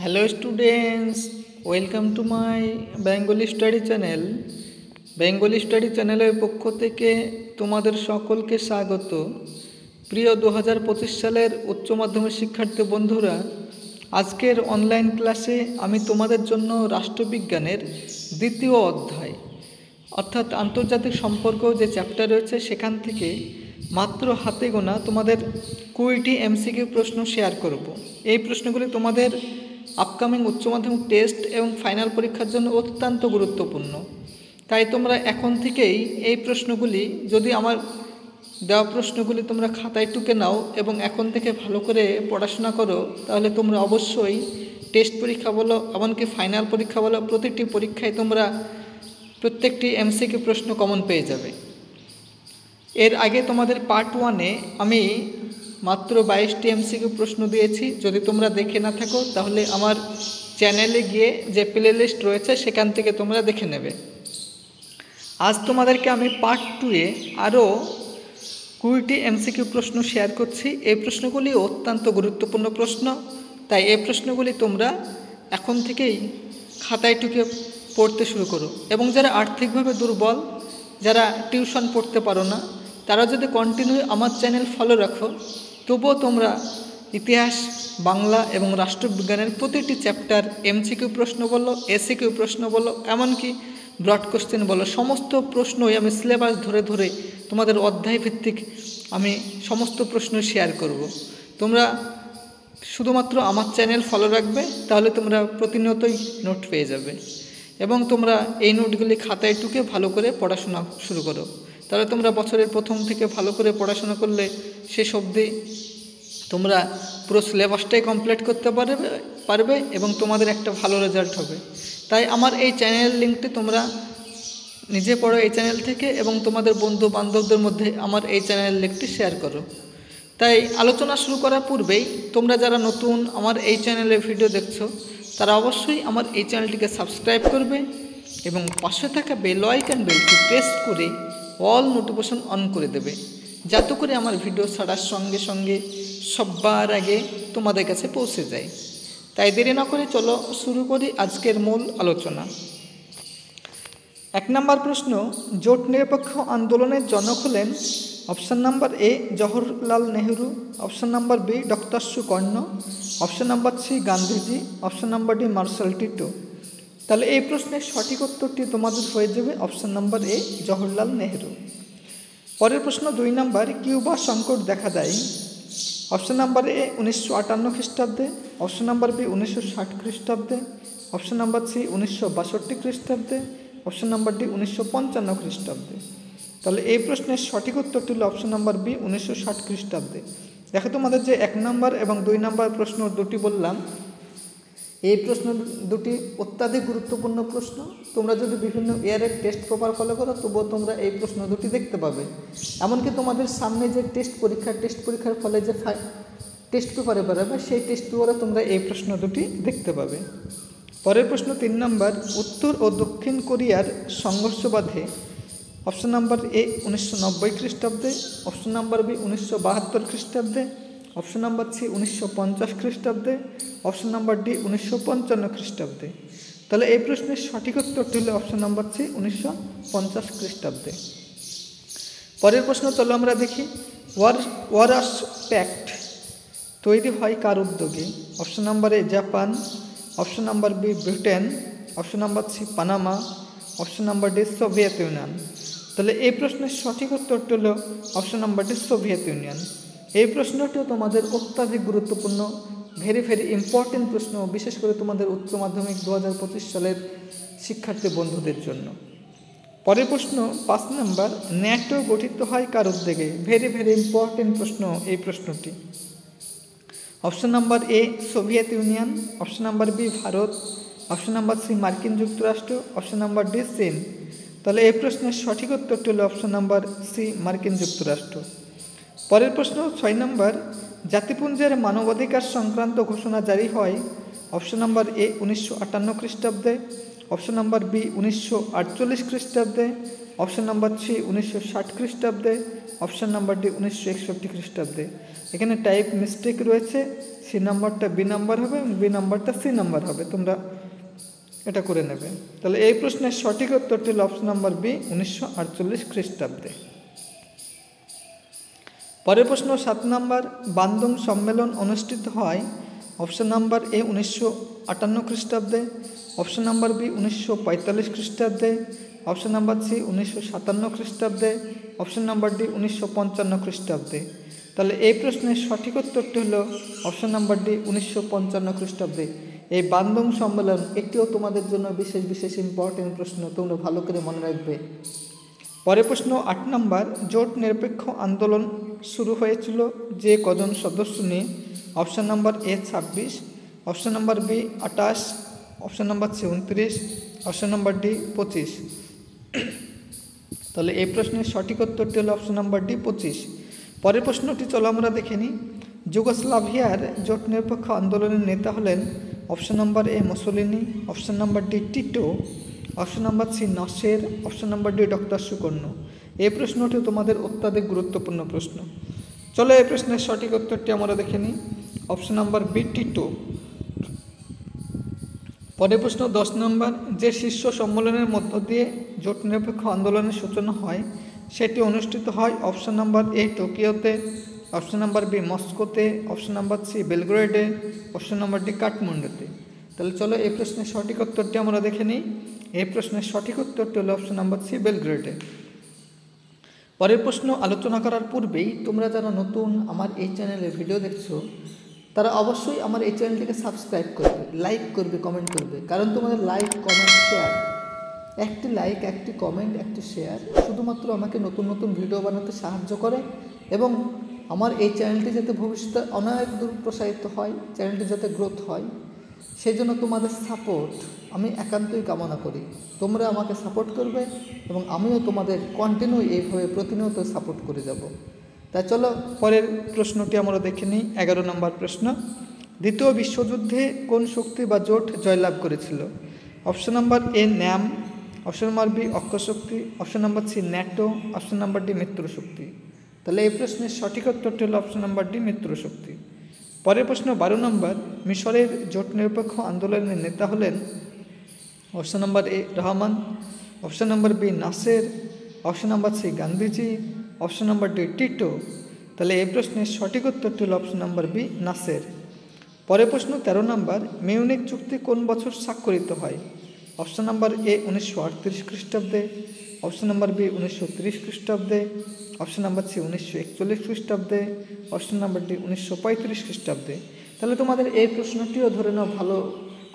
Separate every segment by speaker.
Speaker 1: Hello students, welcome to my Bengali study channel. Bengali study চ্যানেলের পক্ষ থেকে তোমাদের সকলকে স্বাগত। প্রিয় 2025 সালের উচ্চ মাধ্যমিক শিক্ষার্থী বন্ধুরা, আজকের অনলাইন ক্লাসে আমি তোমাদের জন্য রাষ্ট্রবিজ্ঞানের দ্বিতীয় অধ্যায় অর্থাৎ আন্তর্জাতিক সম্পর্ক যে চ্যাপ্টার রয়েছে সেখান থেকে মাত্র হাতে গোনা তোমাদের 20টি এমসিকিউ প্রশ্ন শেয়ার করব। এই প্রশ্নগুলি তোমাদের আপকামিং উচ্চ মাধ্যমিক টেস্ট এবং ফাইনাল পরীক্ষার জন্য অত্যন্ত গুরুত্বপূর্ণ। তাই তোমরা এখন থেকেই এই প্রশ্নগুলি, যদি আমার দেওয়া প্রশ্নগুলি তোমরা খাতায় টুকে নাও এবং এখন থেকে ভালো করে পড়াশোনা করো, তাহলে তোমরা অবশ্যই টেস্ট পরীক্ষা বলো, এমনকি ফাইনাল পরীক্ষা বলো, প্রতিটি পরীক্ষায় তোমরা প্রত্যেকটি এমসিকিউ প্রশ্ন কমন পেয়ে যাবে। এর আগে তোমাদের পার্ট 1-এ আমি মাত্র 22টি এমসিকিউ প্রশ্ন দিয়েছি। যদি তোমরা দেখে না থাকো তাহলে আমার চ্যানেলে গিয়ে যে প্লে লিস্ট রয়েছে সেখান থেকে তোমরা দেখে নেবে। আজ তোমাদেরকে আমি পার্ট 2-এ আরও 20টি এমসিকিউ প্রশ্ন শেয়ার করছি। এই প্রশ্নগুলি অত্যন্ত গুরুত্বপূর্ণ প্রশ্ন, তাই এই প্রশ্নগুলি তোমরা এখন থেকেই খাতায় টুকে পড়তে শুরু করো। এবং যারা আর্থিকভাবে দুর্বল, যারা টিউশন পড়তে পারো না, তারা যদি কন্টিনিউ আমার চ্যানেল ফলো রাখো, তবুও তোমরা ইতিহাস, বাংলা এবং রাষ্ট্রবিজ্ঞানের প্রতিটি চ্যাপ্টার এমসিকিউ প্রশ্ন বলো, এসিকিউ প্রশ্ন বলো, এমনকি ব্রড কোশ্চেন বলো, সমস্ত প্রশ্নই আমি সিলেবাস ধরে ধরে তোমাদের অধ্যায় ভিত্তিক আমি সমস্ত প্রশ্ন শেয়ার করব। তোমরা শুধুমাত্র আমার চ্যানেল ফলো রাখবে, তাহলে তোমরা প্রতিনিয়তই নোট পেয়ে যাবে এবং তোমরা এই নোটগুলি খাতায় টুকে ভালো করে পড়াশোনা শুরু করো। তাহলে তোমরা বছরের প্রথম থেকে ভালো করে পড়াশোনা করলে শেষ অবধি তোমরা পুরো সিলেবাসটাই কমপ্লিট করতে পারবে এবং তোমাদের একটা ভালো রেজাল্ট হবে। তাই আমার এই চ্যানেলের লিঙ্কটি তোমরা নিজে পড়ো এই চ্যানেল থেকে এবং তোমাদের বন্ধু বান্ধবদের মধ্যে আমার এই চ্যানেলের লিঙ্কটি শেয়ার করো। তাই আলোচনা শুরু করার পূর্বেই তোমরা যারা নতুন আমার এই চ্যানেলে ভিডিও দেখছো, তারা অবশ্যই আমার এই চ্যানেলটিকে সাবস্ক্রাইব করবে এবং পাশে থাকা বেল আইকন বেলটি প্রেস করে অল নোটিফিকেশন অন করে দেবে, যাতে করে আমার ভিডিও ছাড়ার সঙ্গে সঙ্গে সবার আগে তোমাদের কাছে পৌঁছে যায়। তাই দেরি না করে চলো শুরু করি আজকের মূল আলোচনা। 1 নম্বর প্রশ্ন, জোট নিরপেক্ষ আন্দোলনের জনক হলেন? Option number A Jawaharlal Nehru, option number B doctor Sukarno, option number C Gandhiji, option number D Marshal Tito. তাহলে এই প্রশ্নের সঠিক উত্তরটি তোমাদের হয়ে যাবে option number A Jawaharlal Nehru. পরের প্রশ্ন 2 নম্বর, কিউবা সংকট দেখা দেয়? অপশান নাম্বার এ 1958 খ্রিস্টাব্দে, অপশান নাম্বার বি 1960 খ্রিস্টাব্দে, অপশান নাম্বার সি 1962 খ্রিস্টাব্দে, অপশান নাম্বার ডি 1955 খ্রিস্টাব্দে। তাহলে এই প্রশ্নের সঠিক উত্তরটি হল অপশান নাম্বার বি 1960 খ্রিস্টাব্দে। দেখো তোমাদের যে 1 নম্বর এবং 2 নম্বর প্রশ্ন দুটি বললাম, এই প্রশ্ন দুটি অত্যাধিক গুরুত্বপূর্ণ প্রশ্ন। তোমরা যদি বিভিন্ন ইয়ারের টেস্ট পেপার ফলো করো, তবুও তোমরা এই প্রশ্ন দুটি দেখতে পাবে। এমনকি তোমাদের সামনে যে টেস্ট পরীক্ষার ফলে যে টেস্ট পেপারে বেরোবে, সেই টেস্ট পেপারে তোমরা এই প্রশ্ন দুটি দেখতে পাবে। পরের প্রশ্ন 3 নম্বর, উত্তর ও দক্ষিণ কোরিয়ার সংঘর্ষ বাধে? অপশান নাম্বার এ 1990 খ্রিস্টাব্দে, অপশান নাম্বার বি 1972 খ্রিস্টাব্দে, অপশান নাম্বার সি 1950 খ্রিস্টাব্দে, অপশান নাম্বার ডি 1955 খ্রিস্টাব্দে। তাহলে এই প্রশ্নের সঠিক উত্তরটি হল অপশান নাম্বার সি 1950 খ্রিস্টাব্দে। পরের প্রশ্ন চলো আমরা দেখি, ওয়ারশ প্যাক্ট তৈরি হয় কার উদ্যোগে? Option number A Japan, option number B Britain, option number C Panama, option number D Soviet Union. তাহলে এই প্রশ্নের সঠিক উত্তরটি হল option number D Soviet Union. এই প্রশ্নটিও তোমাদের অত্যাধিক গুরুত্বপূর্ণ, ভেরি ইম্পর্টেন্ট প্রশ্ন, বিশেষ করে তোমাদের উচ্চ মাধ্যমিক 2025 সালের শিক্ষার্থী বন্ধুদের জন্য। পরের প্রশ্ন 5 নম্বর, ন্যাটো গঠিত হয় কার উদ্যোগে? ভেরি ইম্পর্টেন্ট প্রশ্ন এই প্রশ্নটি। Option number A Soviet Union, option number B Bharat, option number C মার্কিন যুক্তরাষ্ট্র, অপশান নাম্বার ডি চীন। তাহলে এই প্রশ্নের সঠিক উত্তরটি হল অপশান নাম্বার সি মার্কিন যুক্তরাষ্ট্র। পরের প্রশ্ন 6 নম্বর, জাতিপুঞ্জের মানবাধিকার সংক্রান্ত ঘোষণা জারি হয়? অপশান নাম্বার এ 1958 খ্রিস্টাব্দে, অপশান নাম্বার বি 1948 খ্রিস্টাব্দে, অপশান নাম্বার সি 1960 খ্রিস্টাব্দে, অপশন নাম্বার ডি 1961 খ্রিস্টাব্দে। এখানে টাইপ মিস্টেক রয়েছে, সি নাম্বারটা বি নাম্বার হবে এবং বি নাম্বারটা সি নাম্বার হবে, তোমরা এটা করে নেবে। তাহলে এই প্রশ্নের সঠিক উত্তরটি হল অপশন নাম্বার বি 1948 খ্রিস্টাব্দে। পরের প্রশ্ন 7 নম্বর, বান্দং সম্মেলন অনুষ্ঠিত হয় অপশন নাম্বার এ 1958 খ্রিস্টাব্দে, অপশন নাম্বার বি 1945 খ্রিস্টাব্দে, অপশন নাম্বার সি 1957 খ্রিস্টাব্দে, অপশন নাম্বার ডি 1955 খ্রিস্টাব্দে। তাহলে এই প্রশ্নের সঠিক উত্তরটি হলো অপশন নাম্বার ডি 1955 খ্রিস্টাব্দে। এই বান্দং সম্মেলন এটিও তোমাদের জন্য বিশেষ বিশেষ ইম্পর্টেন্ট প্রশ্ন, তোমরা ভালো করে মনে রাখবে। পরের প্রশ্ন 8 নম্বর, জোট নিরপেক্ষ আন্দোলন শুরু হয়েছিল যে কজন সদস্য নিয়ে? Option number A 26, option number B 28, option number C 29, option number D 25। তাহলে এই প্রশ্নের সঠিক উত্তরটি হলো অপশন নাম্বার ডি 25। পরের প্রশ্নটি চলো আমরা দেখে নিই। যুগোস্লাভিয়ার জোট নিরপেক্ষ আন্দোলনের নেতা হলেন option number A Mussolini, option number D Tito, option number C Nasser, option number D doctor Sukarno. এই প্রশ্নটি তোমাদের অত্যাধিক গুরুত্বপূর্ণ প্রশ্ন। চলো এই প্রশ্নের সঠিক উত্তরটি আমরা দেখে নিই। Option number B Tito. পরের প্রশ্ন 10 নম্বর, যে শীর্ষ সম্মেলনের মধ্য দিয়ে জোট নিরপেক্ষ আন্দোলনের সূচনা হয় সেটি অনুষ্ঠিত হয় অপশন নাম্বার এ টোকিওতে, অপশন নাম্বার বি মস্কোতে, অপশন নাম্বার সি বেলগ্রেডে, অপশন নাম্বার ডি কাঠমান্ডুতে। তাহলে চলো এই প্রশ্নের সঠিক উত্তরটি আমরা দেখে নিই। এই প্রশ্নের সঠিক উত্তরটি হলো অপশন নাম্বার সি বেলগ্রেডে। পরের প্রশ্ন আলোচনা করার পূর্বেই তোমরা যারা নতুন আমার এই চ্যানেলে ভিডিও দেখছো তারা অবশ্যই আমার এই চ্যানেলটিকে সাবস্ক্রাইব করবে, লাইক করবে, কমেন্ট করবে, কারণ তোমাদের লাইক, কমেন্ট, শেয়ার, একটি লাইক, একটি কমেন্ট, একটি শেয়ার শুধুমাত্র আমাকে নতুন নতুন ভিডিও বানাতে সাহায্য করে এবং আমার এই চ্যানেলটি যাতে ভবিষ্যতে অনেক দূর প্রসারিত হয়, চ্যানেলটি যাতে গ্রোথ হয়, সেই জন্য তোমাদের সাপোর্ট আমি একান্তই কামনা করি। তোমরা আমাকে সাপোর্ট করবে এবং আমিও তোমাদের কন্টিনিউ এইভাবে প্রতিনিয়ত সাপোর্ট করে যাব। তাই চলো পরের প্রশ্নটি আমরা দেখে নিই। 11 নম্বর প্রশ্ন, দ্বিতীয় বিশ্বযুদ্ধে কোন শক্তি বা জোট জয়লাভ করেছিল? Option number A NAM, option number B অক্ষশক্তি, option number C NATO, option number D মিত্রশক্তি। তাহলে এই প্রশ্নের সঠিক উত্তরটি হলো অপশন নাম্বার ডি মিত্রশক্তি। পরের প্রশ্ন 12 নম্বর, মিশরের জোট নিরপেক্ষ আন্দোলনের নেতা হলেন option number A Rahman, option number B Nasser, option number C Gandhiji, option number D Tito. তাহলে এই প্রশ্নের সঠিক উত্তরটি হল অপশন নাম্বার বি নাসের। পরের প্রশ্ন 13 নম্বর, মিউনিক চুক্তি কোন বছর স্বাক্ষরিত হয়? অপশন নাম্বার এ 1938 খ্রিস্টাব্দে, অপশন নাম্বার বি 1930 খ্রিস্টাব্দে, অপশন নাম্বার সি 1941 খ্রিস্টাব্দে, অপশন নাম্বার ডি 1935 খ্রিস্টাব্দে। তাহলে তোমাদের এই প্রশ্নটিও ধরে নাও ভালো,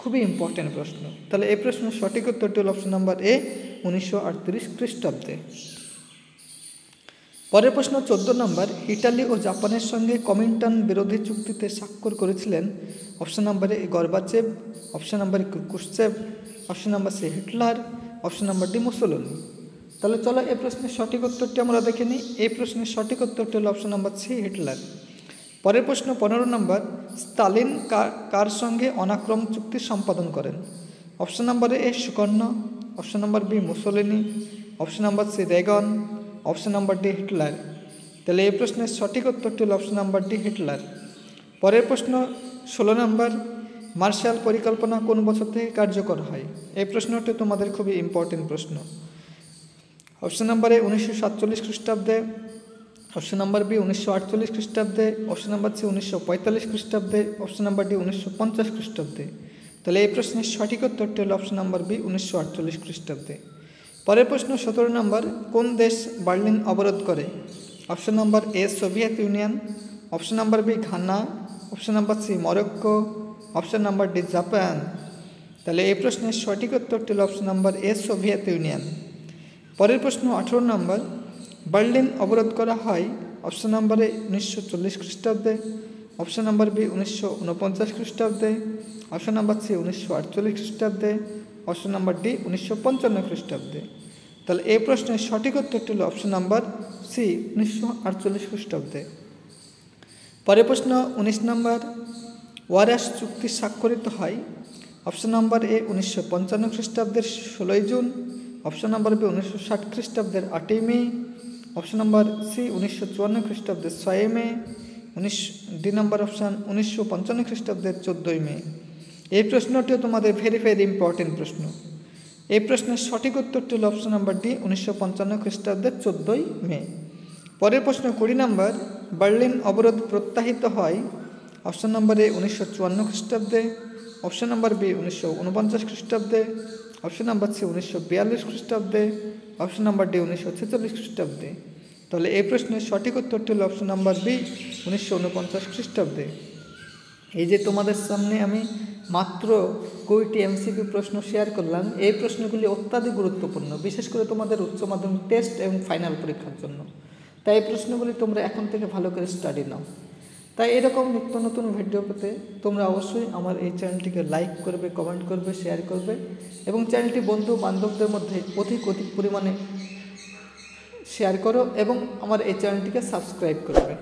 Speaker 1: খুবই ইম্পর্টেন্ট প্রশ্ন। তাহলে এই প্রশ্নের সঠিক উত্তরটি হল অপশন নাম্বার এ 1938 খ্রিস্টাব্দে। পরের প্রশ্ন 14 নম্বর, ইটালি ও জাপানের সঙ্গে কমিন্টার্ন বিরোধী চুক্তিতে স্বাক্ষর করেছিলেন option number A Gorbachev, option number Khrushchev, option number C Hitler, option number D Mussolini. তাহলে চলো এই প্রশ্নের সঠিক উত্তরটি আমরা দেখে নিই। এই প্রশ্নের সঠিক উত্তরটি হল অপশন নাম্বার সি হিটলার। পরের প্রশ্ন 15 নম্বর, স্টালিন কার সঙ্গে অনাক্রম চুক্তি সম্পাদন করেন? Option number A Sukarno, option number B Mussolini, option number C Reagan, option number D Hitler. তাহলে এই প্রশ্নের সঠিক উত্তরটি হল অপশন নাম্বার ডি হিটলার। পরের প্রশ্ন 16 নম্বর, মার্শাল পরিকল্পনা কোন বছর থেকে কার্যকর হয়? এই প্রশ্নটি তোমাদের খুবই ইম্পর্টেন্ট প্রশ্ন। অপশন নাম্বার এ 1947 খ্রিস্টাব্দে, অপশন নাম্বার বি 1948 খ্রিস্টাব্দে, অপশন নাম্বার সি 1945 খ্রিস্টাব্দে, অপশন নাম্বার ডি 1950 খ্রিস্টাব্দে। তাহলে এই প্রশ্নের সঠিক উত্তরটি হল অপশন নাম্বার বি 1948 খ্রিস্টাব্দে। পরের প্রশ্ন 17 নম্বর, কোন দেশ বার্লিন অবরোধ করে? Option number A Soviet Union, option number B Ghana, option number C Morocco, option number D Japan. তাহলে এই প্রশ্নের সঠিক উত্তরটি হল option number A Soviet Union. পরের প্রশ্ন 18 নম্বর, বার্লিন অবরোধ করা হয় অপশন নাম্বার এ 1940 খ্রিস্টাব্দে, অপশন নাম্বার বি 1949 খ্রিস্টাব্দে, অপশন নাম্বার সি 1948 খ্রিস্টাব্দে, অপশন নাম্বার ডি 1955 খ্রিস্টাব্দে। তাহলে এই প্রশ্নের সঠিক উত্তরটি হল অপশন নাম্বার সি 1948 খ্রিস্টাব্দে। পরের প্রশ্ন 19 নম্বর, ওয়ারাস চুক্তি স্বাক্ষরিত হয় অপশন নাম্বার এ 1955 খ্রিস্টাব্দের 16 জুন, অপশন নাম্বার বি 1960 খ্রিস্টাব্দের 8ই মে, অপশন নাম্বার সি 1954 খ্রিস্টাব্দের 6 মে। ডি নাম্বার অপশান 1955 খ্রিস্টাব্দের 14 মে। এই প্রশ্নটিও তোমাদের ভেরি ভেরি ইম্পর্টেন্ট প্রশ্ন। এই প্রশ্নের সঠিক উত্তরটি হল অপশন নাম্বার ডি 1955 খ্রিস্টাব্দের 14 মে। পরের প্রশ্ন 20 নম্বর, বার্লিন অবরোধ প্রত্যাহিত হয় অপশন নাম্বার এ 1954 খ্রিস্টাব্দে, অপশন নাম্বার বি 1949 খ্রিস্টাব্দে, অপশন নাম্বার সি 1942 খ্রিস্টাব্দে, অপশন নাম্বার ডি 1946 খ্রিস্টাব্দে। তাহলে এই প্রশ্নের সঠিক উত্তরটি হল অপশন নাম্বার বি 1949 খ্রিস্টাব্দে। এই যে তোমাদের সামনে আমি মাত্র 20টি এমসিকিউ প্রশ্ন শেয়ার করলাম, এই প্রশ্নগুলি অত্যাধিক গুরুত্বপূর্ণ, বিশেষ করে তোমাদের উচ্চ মাধ্যমিক টেস্ট এবং ফাইনাল পরীক্ষার জন্য। তাই এই প্রশ্নগুলি তোমরা এখন থেকে ভালো করে স্টাডি নাও। তাই এরকম নিত্য নতুন ভিডিও পেতে তোমরা অবশ্যই আমার এই চ্যানেলটিকে লাইক করবে, কমেন্ট করবে, শেয়ার করবে এবং চ্যানেলটি বন্ধু বান্ধবদের মধ্যে অধিক পরিমাণে শেয়ার করো এবং আমার এই চ্যানেলটিকে সাবস্ক্রাইব করবে।